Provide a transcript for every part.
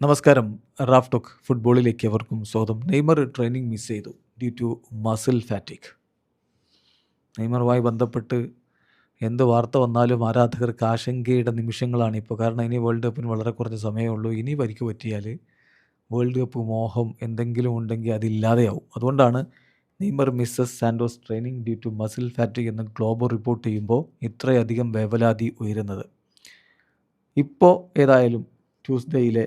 നമസ്കാരം. Raf talk ഫുട്ബോളിലേക്ക് അവർക്കും സ്വാഗതം. നെയ്മർ ട്രെയിനിങ് മിസ് ചെയ്തു ഡ്യൂ ടു മസിൽ ഫാറ്റിക്. നെയ്മറുമായി ബന്ധപ്പെട്ട് എന്ത് വാർത്ത വന്നാലും ആരാധകർക്ക് ആശങ്കയുടെ നിമിഷങ്ങളാണ് ഇപ്പോൾ. കാരണം ഇനി വേൾഡ് കപ്പിന് വളരെ കുറച്ച് സമയമേ ഉള്ളൂ. ഇനി പരിക്ക് പറ്റിയാൽ വേൾഡ് കപ്പ് മോഹം എന്തെങ്കിലും ഉണ്ടെങ്കിൽ അതില്ലാതെയാവും. അതുകൊണ്ടാണ് Neymar misses Santos training due to muscle fatigue എന്ന് ഗ്ലോബൽ റിപ്പോർട്ട് ചെയ്യുമ്പോൾ ഇത്രയധികം വേവലാതി ഉയരുന്നത്. ഇപ്പോൾ ഏതായാലും ട്യൂസ്ഡേയിലെ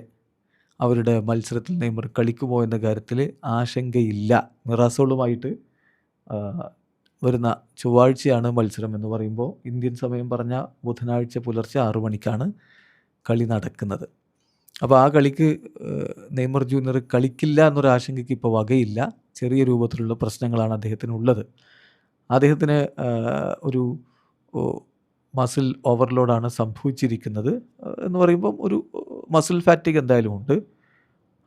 അവരുടെ മത്സരത്തിൽ നെയ്മർ കളിക്കുമോ എന്ന കാര്യത്തിൽ ആശങ്കയില്ല. മിറാസോളുമായിട്ട് വരുന്ന ചൊവ്വാഴ്ചയാണ് മത്സരം എന്ന് പറയുമ്പോൾ ഇന്ത്യൻ സമയം പറഞ്ഞ ബുധനാഴ്ച പുലർച്ചെ 6 മണിക്കാണ് കളി നടക്കുന്നത്. അപ്പോൾ ആ കളിക്ക് നെയ്മർ ജൂനിയർ കളിക്കില്ല എന്നൊരു ആശങ്കയ്ക്ക് ഇപ്പോൾ വകയില്ല. ചെറിയ രൂപത്തിലുള്ള പ്രശ്നങ്ങളാണ് അദ്ദേഹത്തിനുള്ളത്. അദ്ദേഹത്തിന് ഒരു മസിൽ ഓവർലോഡാണ് സംഭവിച്ചിരിക്കുന്നത് എന്ന് പറയുമ്പം ഒരു മസിൽ ഫാറ്റിക് എന്തായാലും ഉണ്ട്.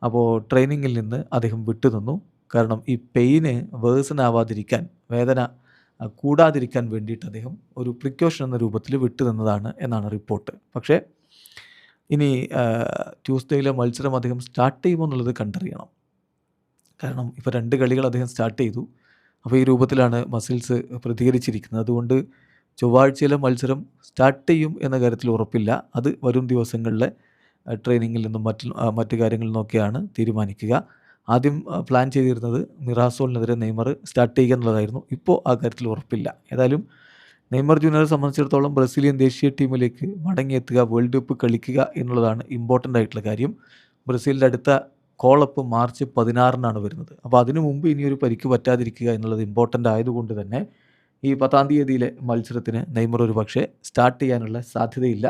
അപ്പോൾ ട്രെയിനിങ്ങിൽ നിന്ന് അദ്ദേഹം വിട്ടുനിന്നു. കാരണം ഈ പെയിന് വേഴ്സൺ ആവാതിരിക്കാൻ, വേദന കൂടാതിരിക്കാൻ വേണ്ടിയിട്ട് അദ്ദേഹം ഒരു പ്രിക്കോഷൻ എന്ന രൂപത്തിൽ വിട്ടുനിന്നതാണ് എന്നാണ് റിപ്പോർട്ട്. പക്ഷേ ഇനി ട്യൂസ്ഡേയിലെ മത്സരം അദ്ദേഹം സ്റ്റാർട്ട് ചെയ്യുമോ എന്നുള്ളത് കണ്ടറിയണം. കാരണം ഇപ്പോൾ 2 കളികൾ അദ്ദേഹം സ്റ്റാർട്ട് ചെയ്തു. അപ്പോൾ ഈ രൂപത്തിലാണ് മസിൽസ് പ്രതികരിച്ചിരിക്കുന്നത്. അതുകൊണ്ട് ചൊവ്വാഴ്ചയിലെ മത്സരം സ്റ്റാർട്ട് ചെയ്യും എന്ന കാര്യത്തിൽ ഉറപ്പില്ല. അത് വരും ദിവസങ്ങളിലെ ട്രെയിനിങ്ങിൽ നിന്നും മറ്റു കാര്യങ്ങളിൽ നിന്നൊക്കെയാണ് തീരുമാനിക്കുക. ആദ്യം പ്ലാൻ ചെയ്തിരുന്നത് മിറാസോളിനെതിരെ നെയ്മർ സ്റ്റാർട്ട് ചെയ്യുക എന്നുള്ളതായിരുന്നു. ഇപ്പോൾ ആ കാര്യത്തിൽ ഉറപ്പില്ല. ഏതായാലും നെയ്മർ ജൂനിയറെ സംബന്ധിച്ചിടത്തോളം ബ്രസീലിയൻ ദേശീയ ടീമിലേക്ക് മടങ്ങിയെത്തുക, വേൾഡ് കപ്പ് കളിക്കുക എന്നുള്ളതാണ് ഇമ്പോർട്ടൻ്റ് ആയിട്ടുള്ള കാര്യം. ബ്രസീലിൻ്റെ അടുത്ത കോളപ്പ് മാർച്ച് 16-നാണ് വരുന്നത്. അപ്പോൾ അതിനു മുമ്പ് ഇനിയൊരു പരിക്ക് പറ്റാതിരിക്കുക എന്നുള്ളത് ഇമ്പോർട്ടൻ്റ് ആയതുകൊണ്ട് തന്നെ ഈ 10-ാം തീയതിയിലെ മത്സരത്തിന് നെയ്മർ ഒരു പക്ഷേ സ്റ്റാർട്ട് ചെയ്യാനുള്ള സാധ്യതയില്ല.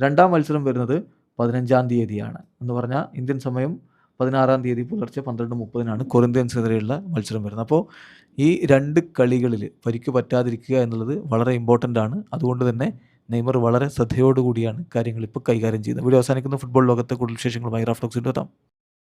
2ാം മത്സരം വരുന്നത് 15-ാം തീയതിയാണ്. എന്ന് പറഞ്ഞാൽ ഇന്ത്യൻ സമയം 16-ാം തീയതി പുലർച്ചെ 12:30-നാണ് കൊറിന്ത്യൻസിനെതിരെയുള്ള മത്സരം വരുന്നത്. അപ്പോൾ ഈ 2 കളികളിൽ പരിക്ക് പറ്റാതിരിക്കുക എന്നുള്ളത് വളരെ ഇമ്പോർട്ടൻ്റ് ആണ്. അതുകൊണ്ട് തന്നെ നെയ്മർ വളരെ ശ്രദ്ധയോടുകൂടിയാണ് കാര്യങ്ങൾ ഇപ്പോൾ കൈകാര്യം ചെയ്യുന്നത്. വീഡിയോ അവസാനിക്കുന്ന ഫുട്ബോൾ ലോകത്തെ കൂടുതൽ വിശേഷങ്ങളുമായി റാഫ് ടോക്സിൻ്റെ എത്താം.